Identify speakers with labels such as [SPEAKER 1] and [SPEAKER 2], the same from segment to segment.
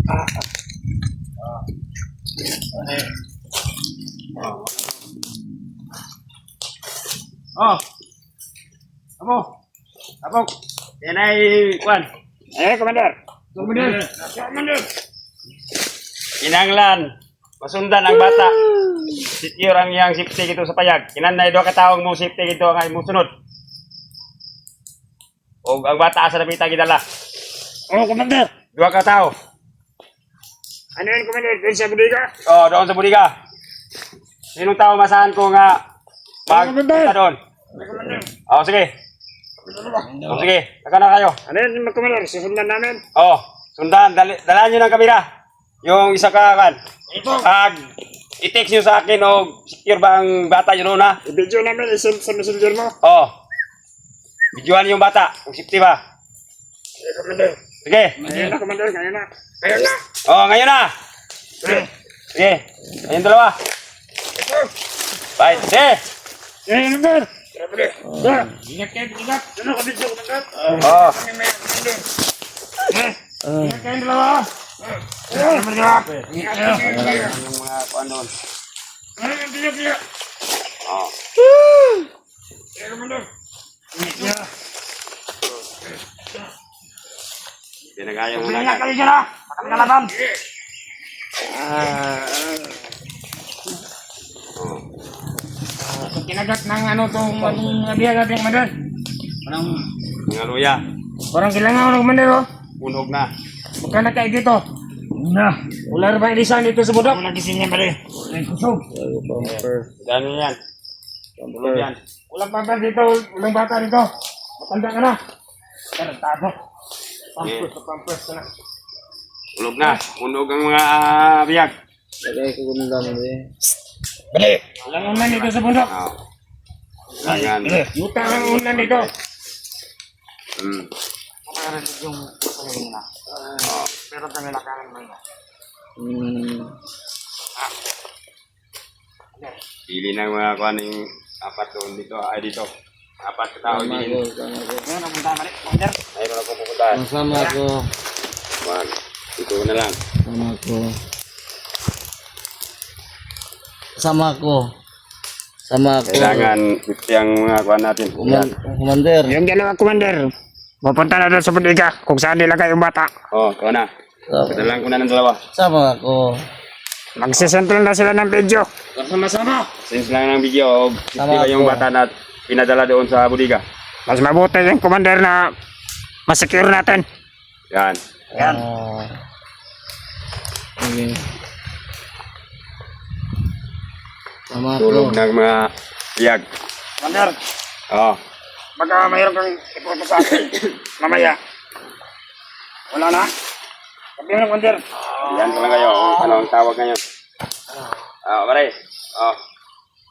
[SPEAKER 1] Oh. Amo. Yan ay kwan. Commander. Commander. Kinanglan. Masundan ang bata. Secure ang iyang safety dito sa payag. Kinanay do ka taong mo safety dito ang mo sunod. O ang bata asa napita gidala. Commander. Dua ka tao. Ano yun, Commander? Doon sa budiga? Doon sa budiga. Sinong tao masahan ko nga magpunta doon? Sige. Sige, naka na kayo. Ano yun, Commander? Susundan namin? Sundan. Dalaan nyo ng kamera. Yung isa ka kan. I-text nyo sa akin o secure ba ang bata nyo doon ha? I-video namin, i-send sa messenger mo? Videoan yung bata, kung safety ba? Sige, Commander. Sige. Ngayon na, Commander, ngayon na. Ngayon na. Sige. Ngayon dalawa. Bye. Sige. Commander. Ingat kayo, ingat. Ano ka dito, Commander? Ingat kayo dalawa. Ingat kayo. Yung mga kuhan doon. Ingat. Commander. Pinagaya mo na. Pinagaya kayo dyan ha. Makami kalaban. Kinagat ng ano itong biya-gabi, Commander. Mga luya. Parang kailangan ng Commander oh. Unog na. Buka na kayo dito. Wala ba ilisan dito sa budok? Wala gisin niya pala. Kusog. Dami yan. Tulog yan. Walang bata dito. Walang bata dito. Matanda ka na. Tarantado. Pampers ka na. Ulog na. Unog ang mga biyag.
[SPEAKER 2] Lagay ko kung gano'n eh.
[SPEAKER 1] Bali! Walang unan dito sa bundok. Yuta ang unan dito. Meron yung pagkain na. Pero kami lakaran mo yun. Pili ng mga kuhan yung apat doon dito. Ay dito. Apat ka tao din. Ngayon, napunta mali. Mayroon ako pupuntahan.
[SPEAKER 2] Sama ako.
[SPEAKER 1] Juan, dito na lang.
[SPEAKER 2] Sama ako.
[SPEAKER 1] Kailangan yung mga kuhan natin.
[SPEAKER 2] Commander.
[SPEAKER 3] Yung dalawa, Commander. Pupunta na doon sa budiga kung saan nilagay yung bata.
[SPEAKER 1] Ikaw na. Padalang ko na ng dalawa.
[SPEAKER 2] Sama ako.
[SPEAKER 3] Magsisentral na sila ng video.
[SPEAKER 1] Sama-sama. Since lang ng video,
[SPEAKER 2] Sama
[SPEAKER 1] yung
[SPEAKER 2] ako.
[SPEAKER 1] bata na pinadala doon sa budiga.
[SPEAKER 3] Mas mabuti yung Commander na masecure natin.
[SPEAKER 1] Yan.
[SPEAKER 2] Okay. Sama
[SPEAKER 1] Tulog
[SPEAKER 2] ako.
[SPEAKER 1] ng mga biyag.
[SPEAKER 3] Commander, baka mayroon kang ipunta sa akin. Mamaya. Wala na? Sabi mo, Commander.
[SPEAKER 1] Yan ko lang kayo. Ano ang tawag ngayon? Maray.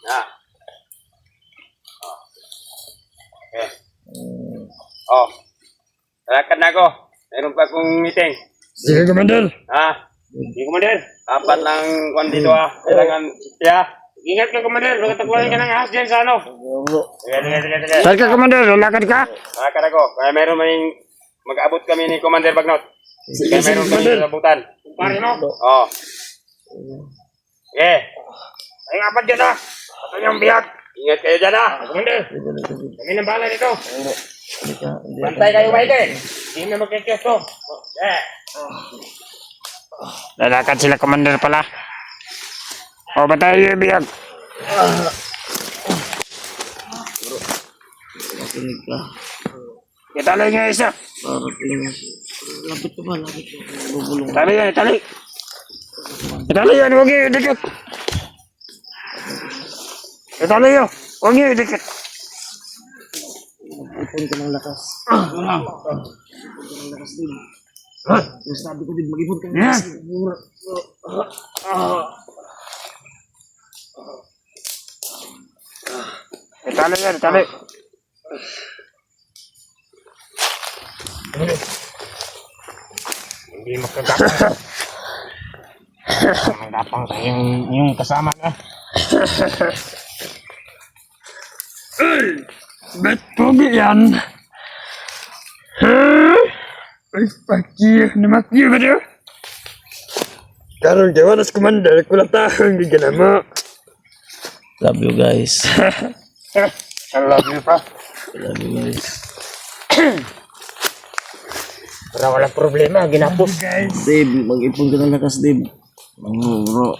[SPEAKER 1] Na. Okay. Lakad na ako. Mayroon pa akong meeting.
[SPEAKER 3] Sige, Commander.
[SPEAKER 1] Sige, Commander. Apat lang kwan dito Kailangan siya. Ingat ka, Commander. Magkatakulan ka ng ahas dyan sa ano. Sige.
[SPEAKER 3] Saan ka, Commander? Lakad ka?
[SPEAKER 1] Lakad ako. Kaya mayroon mag-abot kami ni Commander Bagnot. Kaya mayroon kami sa labutan. Pare mo? Sige.
[SPEAKER 3] Ay, apat dyan ha. Ito yung biyag.
[SPEAKER 1] Ingat kayo dyan Commander. Kami ng bala dito. Bantay kayo maigi. Hindi na magkikis to.
[SPEAKER 3] Lalakad sila, Commander pala. Batay yung biyag.
[SPEAKER 2] Makinig ka.
[SPEAKER 3] Itali niya isa.
[SPEAKER 2] Lapit ka ba? Bubulong.
[SPEAKER 3] Itali yan, itali. Itali yan, huwag yung idikit. Itali yun, huwag yung idikit.
[SPEAKER 2] Ipon ka ng lakas.
[SPEAKER 3] Wala.
[SPEAKER 2] Ipon ka ng lakas din. Yung sabi ko din, mag-ipon ka ng
[SPEAKER 3] Yan.
[SPEAKER 2] lakas.
[SPEAKER 3] Itali yan, itali. Hindi magkagapang. Magkagapang sa yung kasama na. Ba't pogi yan? Ay, fuck you. Namak you ba niyo?
[SPEAKER 1] Karong jawanas commander, kulang tahong gigana mo.
[SPEAKER 2] Love you guys.
[SPEAKER 3] I love you pa.
[SPEAKER 2] Love you guys.
[SPEAKER 3] Para walang problema, ginapos.
[SPEAKER 2] Dave, mag-ipon ka ng lakas, Dave. Bro,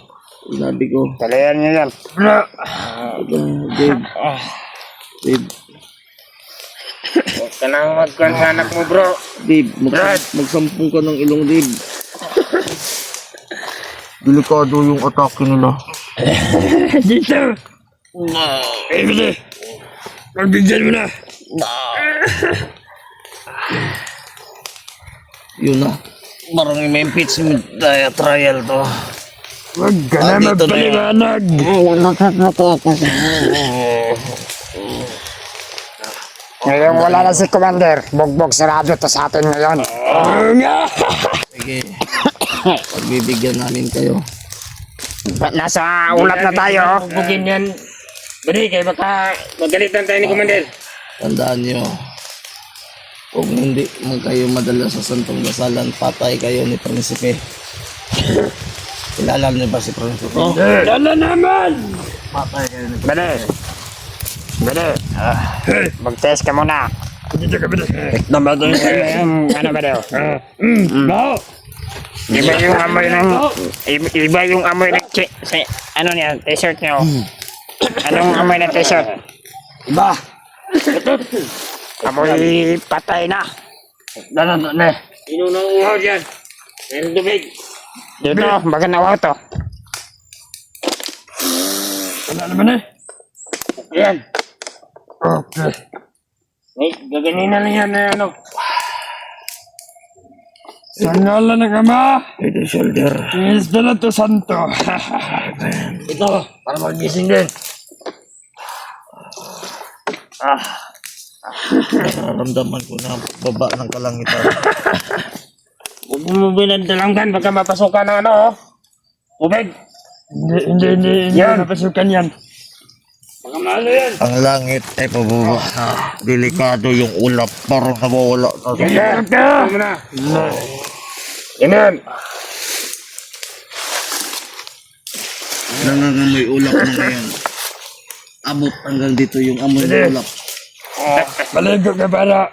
[SPEAKER 2] inabi ko.
[SPEAKER 3] Talayan niyo yan.
[SPEAKER 1] Bro,
[SPEAKER 2] Dave. Dave.
[SPEAKER 3] Huwag ka nang magkuhan sa anak mo, bro.
[SPEAKER 2] Dave, magsampung ka ng ilong, Dave. Delikado yung atake nila.
[SPEAKER 1] dito. Eh, bili. Magbigyan mo na.
[SPEAKER 2] Yun na. Parang may impeachment trial to.
[SPEAKER 1] Huwag ka na
[SPEAKER 2] Dito na
[SPEAKER 1] magpaliwanag.
[SPEAKER 3] Ngayon wala na si Commander. Bugbog sarado to sa atin ngayon.
[SPEAKER 1] Oo nga.
[SPEAKER 2] Sige. Pagbibigyan namin kayo.
[SPEAKER 3] Nasa ulap na tayo.
[SPEAKER 1] Bugin yan. Bili, kayo baka magalitan tayo ni Commander.
[SPEAKER 2] Tandaan nyo. Kung hindi mo kayo madala sa Santong Dasalan, patay kayo ni Prinsipe. Kilala niyo ba si Prinsipe?
[SPEAKER 1] Dala naman.
[SPEAKER 2] Patay kayo ni
[SPEAKER 3] Bale. Bale. Mag-test ka muna.
[SPEAKER 1] Dito ka, bili.
[SPEAKER 2] Namatay
[SPEAKER 3] Ano ba daw?
[SPEAKER 1] No.
[SPEAKER 3] Iba yung amoy ng... Iba yung amoy ng... Ano niya? T-shirt niyo. Anong amoy ng t-shirt?
[SPEAKER 1] Ba.
[SPEAKER 3] Amoy patay na.
[SPEAKER 1] Dala na. Inunang uhaw dyan. Meron tubig.
[SPEAKER 3] Dito, baga nawaw to.
[SPEAKER 1] Wala naman eh. Ayan. Okay. Wait, gaganin na lang yan na ano. Sa ngalan ng Ama,
[SPEAKER 2] Ito shoulder.
[SPEAKER 1] Tinis na to Santo. Ito, para magising din.
[SPEAKER 2] Nararamdaman ko na baba ng kalangitan.
[SPEAKER 3] Huwag mo binadalanggan, baka mapasukan ng ano, oh. Tubig.
[SPEAKER 1] Hindi
[SPEAKER 3] Yan.
[SPEAKER 1] napasukan yan. Baka maalo yan.
[SPEAKER 2] Ang langit ay pababa na. Delikado yung ulap. Parang nawawala na.
[SPEAKER 3] Yan.
[SPEAKER 1] Ito
[SPEAKER 3] Ito na. Yan.
[SPEAKER 2] Nangangamoy ulap na ngayon. Abot hanggang dito yung amoy ng ulap.
[SPEAKER 1] Maligo ka para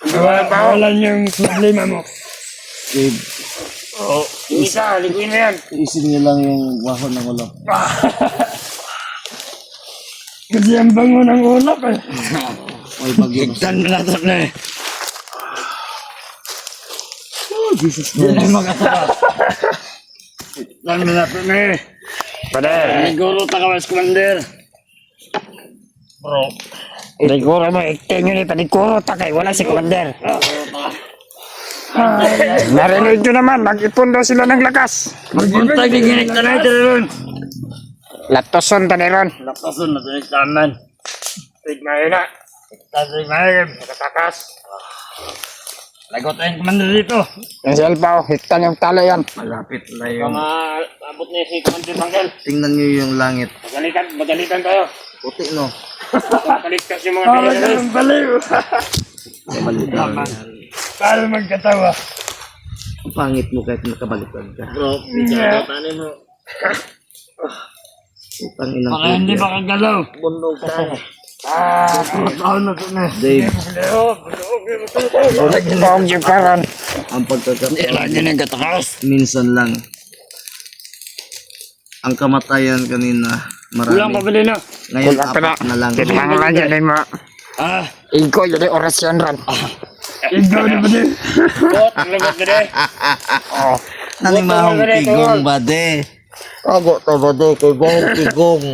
[SPEAKER 1] mawalan yung problema mo.
[SPEAKER 2] Dave,
[SPEAKER 3] Yung isa, liguin mo yan.
[SPEAKER 2] isin niyo lang yung wahon ng ulap.
[SPEAKER 1] Kasi ang bango ng ulap eh.
[SPEAKER 2] May bagyo na.
[SPEAKER 1] Higtan mo na ito na eh.
[SPEAKER 2] Oh, Jesus
[SPEAKER 1] Hindi
[SPEAKER 2] Christ.
[SPEAKER 1] makasarap. Higtan mo na ito na eh.
[SPEAKER 3] Pwede.
[SPEAKER 1] Siguro takawas commander.
[SPEAKER 2] Bro,
[SPEAKER 3] Liguro mo, ikting yun eh. Paliguro, takay. Wala si Commander. Narinig nyo naman, mag-ipon daw sila ng lakas.
[SPEAKER 1] Magbuntag ni ginik na natin ron.
[SPEAKER 3] Latoson ta ni Ron.
[SPEAKER 1] Lakason na tinik naman. Tignan na. Tignan na. Nakatakas. Lagot tayong commander dito.
[SPEAKER 3] Yung selpaw, hiktan yung talo yan.
[SPEAKER 2] malapit na yung...
[SPEAKER 1] Abot niya si Commander Bangkel.
[SPEAKER 2] Tingnan niyo yung langit.
[SPEAKER 1] Magalitan tayo.
[SPEAKER 2] Puti, no?
[SPEAKER 1] Kaligtas yung mga terrorist. Baliw.
[SPEAKER 2] Kabalitan.
[SPEAKER 1] Para magkatawa.
[SPEAKER 2] Ang pangit mo kahit nakabalitan ka.
[SPEAKER 1] Bro, bigyan ka tanin mo.
[SPEAKER 2] Utang inang
[SPEAKER 1] Baka hindi
[SPEAKER 2] pugya.
[SPEAKER 1] makagalaw.
[SPEAKER 2] Bundog ka.
[SPEAKER 1] Taon na ito na.
[SPEAKER 2] Dave,
[SPEAKER 3] Pong yung karon.
[SPEAKER 2] ang pagkakataon,
[SPEAKER 1] Lagi nang katakas.
[SPEAKER 2] minsan lang. Ang kamatayan kanina,
[SPEAKER 1] Kulang
[SPEAKER 2] marami.
[SPEAKER 1] pabili na.
[SPEAKER 2] Ngayon,
[SPEAKER 3] Kulang pa na.
[SPEAKER 2] apat na lang.
[SPEAKER 3] Kitang lang yan eh mo. Igo, yun eh, orasyon Ron.
[SPEAKER 1] Ikaw na ba din? Bot, ang lagot na din.
[SPEAKER 3] Oh.
[SPEAKER 2] Nanimahong tigong ba de? Kago to ba de? Tigong.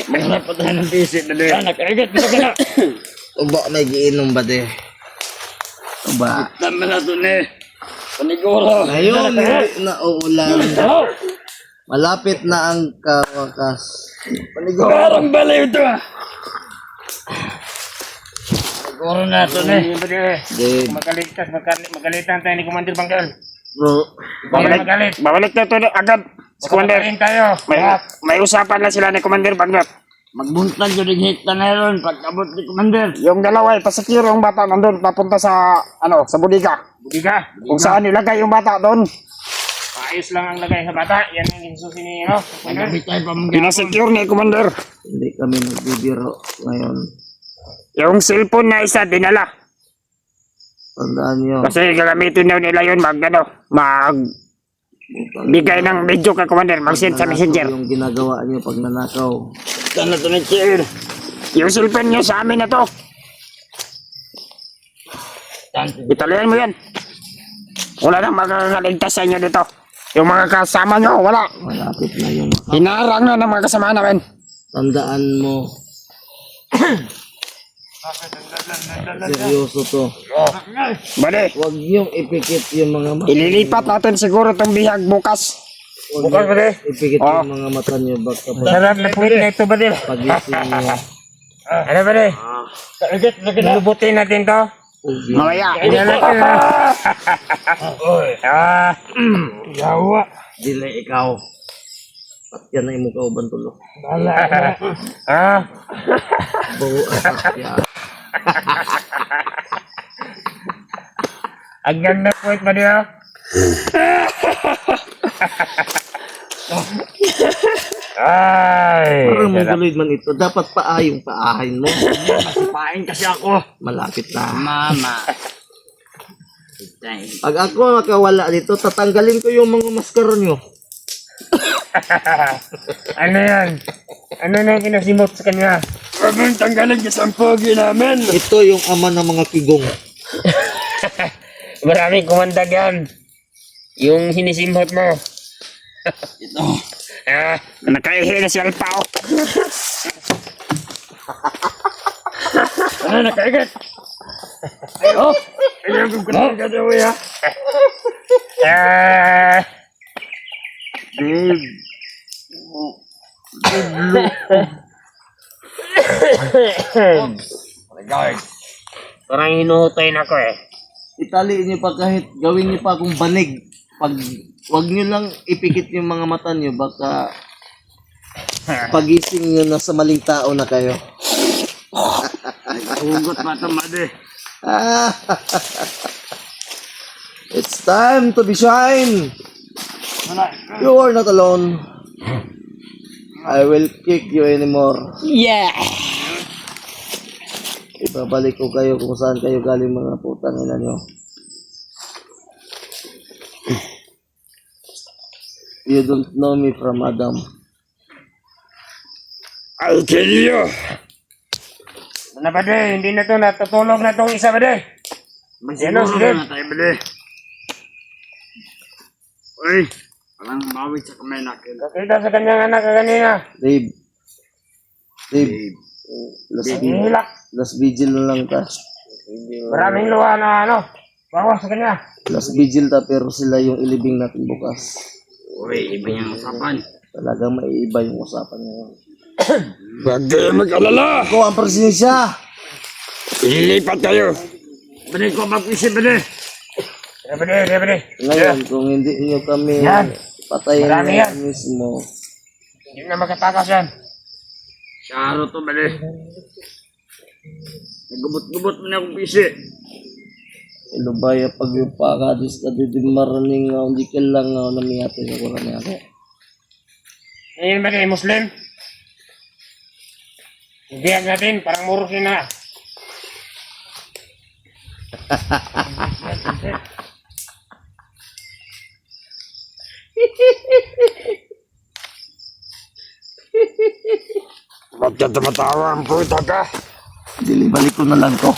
[SPEAKER 1] Maghanap pa tayo ng visit na din. Nakaigat mo ka na.
[SPEAKER 2] Uba may giinom ba de? Uba.
[SPEAKER 1] Tama na ito na. Paniguro.
[SPEAKER 2] Ngayon, hindi na uulan.
[SPEAKER 1] Oh,
[SPEAKER 2] Malapit na ang kawakas. Panigo.
[SPEAKER 1] parang baliw ito ah. Siguro na ito na.
[SPEAKER 2] Dave,
[SPEAKER 1] Magalitan tayo ni Commander Bangkel.
[SPEAKER 2] bro.
[SPEAKER 3] Babalik na ito agad. Si Commander.
[SPEAKER 1] Tayo.
[SPEAKER 3] May usapan na sila ni Commander Bagnot.
[SPEAKER 2] Magbuntag yun yung hit na ron pagkabot ni Commander.
[SPEAKER 3] Yung dalawa, pasakiro yung bata nandun, papunta sa, sa budiga.
[SPEAKER 1] Budiga.
[SPEAKER 3] Kung saan nilagay yung bata doon.
[SPEAKER 1] Ayos lang ang lagay sa bata. Yan ang ginsusi ni, Commander.
[SPEAKER 2] Tayo pa mga
[SPEAKER 3] Pinasecure ni Commander.
[SPEAKER 2] Hindi kami nagbibiro ngayon.
[SPEAKER 3] Yung cellphone na isa, dinala.
[SPEAKER 2] Tandaan nyo.
[SPEAKER 3] Kasi gagamitin daw nila yun bigay ng video kay Commander, mag-send sa messenger.
[SPEAKER 2] Yung ginagawa nyo pag nanakaw.
[SPEAKER 3] Sana ito yung cellphone nyo sa amin na to. Italian mo yan. Wala nang magkakaligtas sa inyo dito. Yung mga kasama nyo, wala.
[SPEAKER 2] Malapit na yung
[SPEAKER 3] Hinarang na ng mga kasama namin.
[SPEAKER 2] tandaan mo. Seryoso to.
[SPEAKER 3] Bali,
[SPEAKER 2] Huwag niyong ipikit yung mga mata.
[SPEAKER 3] ililipat natin siguro itong bihag bukas.
[SPEAKER 2] Huwag niyong ipikit
[SPEAKER 3] Oh.
[SPEAKER 2] yung mga mata niyo. Baka
[SPEAKER 3] Sarap na puwit na ito, Bali.
[SPEAKER 2] pagising niyo.
[SPEAKER 3] Ano, Bali? Lulubutin natin to. Mamaya. Yawa.
[SPEAKER 2] Dili ikaw. At yan ang imong kauban tulo. Bawo at yan.
[SPEAKER 3] Ang ganda puwit ba niya? Ay.
[SPEAKER 2] Parang mongoloid man ito. Dapat yung paahin mo.
[SPEAKER 3] Masipain kasi ako.
[SPEAKER 2] Malapit na.
[SPEAKER 1] Mama.
[SPEAKER 2] Pag ako nakawala dito, tatanggalin ko yung mga maskara nyo.
[SPEAKER 3] Ano yan? Ano na yung kinasimot sa kanya? Huwag mong tanggalin kasi ang pogi namin.
[SPEAKER 2] Ito yung ama ng mga kigong.
[SPEAKER 3] Maraming kumandag yan. Yung sinisimot mo.
[SPEAKER 2] Ito.
[SPEAKER 3] Nakaihi na si Alpao. Nakaigat. Oh! Ayaw kong kanagat ako ya. Babe. Parang hinuhutay na ako eh.
[SPEAKER 2] Italiin nyo pa kahit gawin nyo pa akong banig. Pag wag nyo lang ipikit yung mga mata nyo, baka pagising nyo na sa maling tao na kayo.
[SPEAKER 3] Hugot matamad eh.
[SPEAKER 2] It's time to be shine. You are not alone. I will kick you anymore.
[SPEAKER 1] Yeah!
[SPEAKER 2] Ibabalik ko kayo kung saan kayo galing mga putang ina nyo. You don't know me from Adam.
[SPEAKER 3] I'll kill you. Ano ba de? Hindi na to natutulog na tong isa ba de? Magsiguro na tayo ba de? Uy, parang mawit sa kamay natin. Kakita sa kanyang anak kanina.
[SPEAKER 2] Dave.
[SPEAKER 3] Hilak.
[SPEAKER 2] Last vigil na lang ta.
[SPEAKER 3] Maraming luha na bawas sa kanya.
[SPEAKER 2] Last vigil ta pero sila yung ilibing natin bukas.
[SPEAKER 3] Uy, iba yung usapan.
[SPEAKER 2] Talagang maiiba yung usapan ngayon.
[SPEAKER 3] Huwag kayo mag-alala.
[SPEAKER 2] Ako ang presensya.
[SPEAKER 3] Ililipat kayo. Bali ko mag-isip bali. Bali.
[SPEAKER 2] Ngayon, kung hindi nyo kami
[SPEAKER 3] Yan.
[SPEAKER 2] patayin
[SPEAKER 3] Marami
[SPEAKER 2] na
[SPEAKER 3] yan.
[SPEAKER 2] mismo,
[SPEAKER 3] Hindi na makatakas yan. Saro to bali. Nagubot-gubot mo na akong pisi.
[SPEAKER 2] ilubaya pagyupa ka, dis ka din maraning nga, hindi ka lang nga, namiyate sa kurang niya ako.
[SPEAKER 3] Ngayon ba kayo Muslim? Ibigyan natin, parang muros na. Ba't ka tumatawa ang puta ka?
[SPEAKER 2] Dilibalik ko na lang to.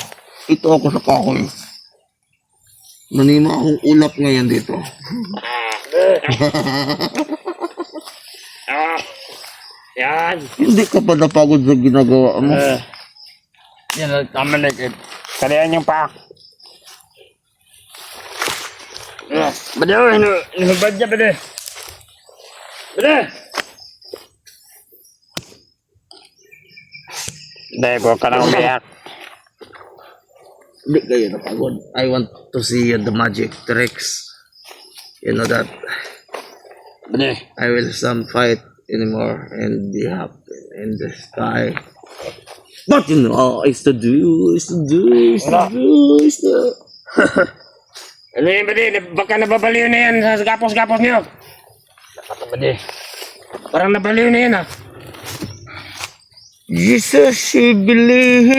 [SPEAKER 2] Ito ako sa kahoy. Nanima akong ulap ngayon dito.
[SPEAKER 3] Yan.
[SPEAKER 2] Hindi ka pa napagod sa ginagawa mo.
[SPEAKER 3] Yan, tama na kid. Kalian yung pa. Bade, hinubad niya, bade. Bade! Dego ka lang umiyak.
[SPEAKER 2] Hindi kayo napagod. I want to see the magic tricks. You know that
[SPEAKER 3] Bade.
[SPEAKER 2] I will some fight anymore and be happy. in the sky. But you know, it's to do, it's to do, it's to do, it's to...
[SPEAKER 3] Ano yun, buddy? Baka nababaliw na yan sa gapos-gapos niyo. Dapat buddy. Parang nabaliw na yan, ah.
[SPEAKER 2] Jesus, believe.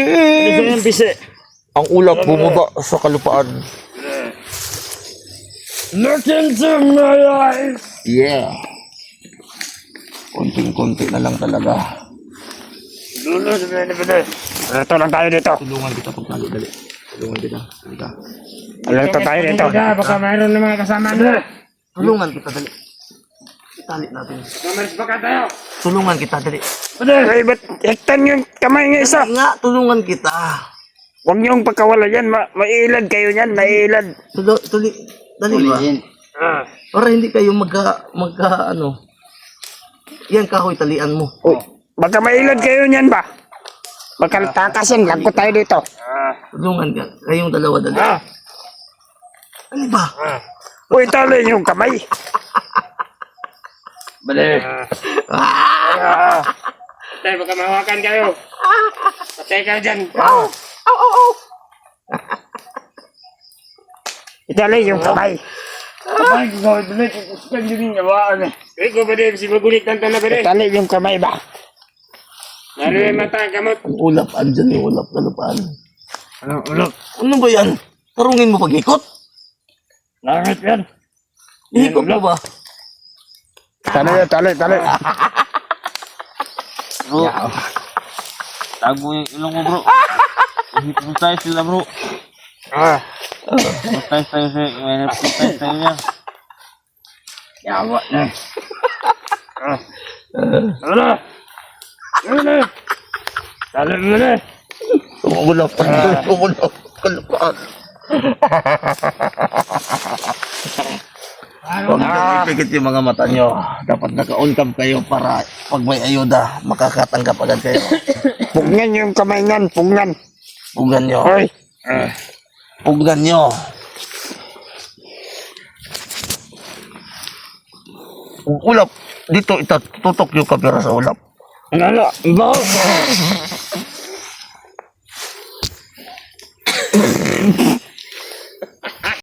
[SPEAKER 2] Ang ulap bumaba sa kalupaan.
[SPEAKER 3] Look into my eyes.
[SPEAKER 2] Yeah. Konting-konti na lang talaga.
[SPEAKER 3] Ito lang tayo dito.
[SPEAKER 2] Tulungan kita pagtali, dali. Tulungan kita. Halika.
[SPEAKER 3] Ito tayo dito. Baka mayroon ng mga kasama na.
[SPEAKER 2] Tulungan kita, dali. Itali natin.
[SPEAKER 3] Mamalis baka tayo.
[SPEAKER 2] Tulungan kita, dali.
[SPEAKER 3] Ay, ba't hektan yung kamay ng isa?
[SPEAKER 2] Dali nga, tulungan kita.
[SPEAKER 3] Huwag niyong pagkawala yan. Mailad kayo yan. Mailad.
[SPEAKER 2] Dali ba? Para hindi kayo ano. Yan, kahoy, talian mo.
[SPEAKER 3] Uy, baka mailad kayo niyan ba? Baka takasin. Lagko tayo dito.
[SPEAKER 2] Tulungan ka. Kayong dalawa, dali. Ano ba?
[SPEAKER 3] Uy, tali yung kamay. Bale. Patay, baka mahawakan kayo. Patay kayo dyan. Itali yung kamay. Ay, ko, dali. Kukuskan yun yung gawaan eh. Ikaw ba din? Si magulit ng tanah ba din? Itali yung kamay ba? Naroon yung mata, kamot.
[SPEAKER 2] Ang ulap, andyan yung ulap, kalupaan.
[SPEAKER 3] Ano, ulok?
[SPEAKER 2] Ano ba yan? Tarungin mo pag-ikot?
[SPEAKER 3] Langit yan.
[SPEAKER 2] Ikot mo ba?
[SPEAKER 3] Tali yan, tali.
[SPEAKER 4] Bro, tago yung ilong mo bro. Hipnotize sila bro. Hipnotize tayo siya. Hipnotize tayo niya.
[SPEAKER 3] Yawa na. Ano? Tali mo na.
[SPEAKER 2] Umulap, umulap, kalupaan. Huwag nyo ipikit yung mga mata nyo. Dapat naka-on cam kayo para pag may ayuda, makakatanggap agad kayo.
[SPEAKER 3] Pugnan yung kamay niyan, pugnan.
[SPEAKER 2] Pugan nyo.
[SPEAKER 3] Hoy.
[SPEAKER 2] Pugan nyo. Ulap. Dito, tutok yung kamera sa ulap.
[SPEAKER 3] Ano? Iba?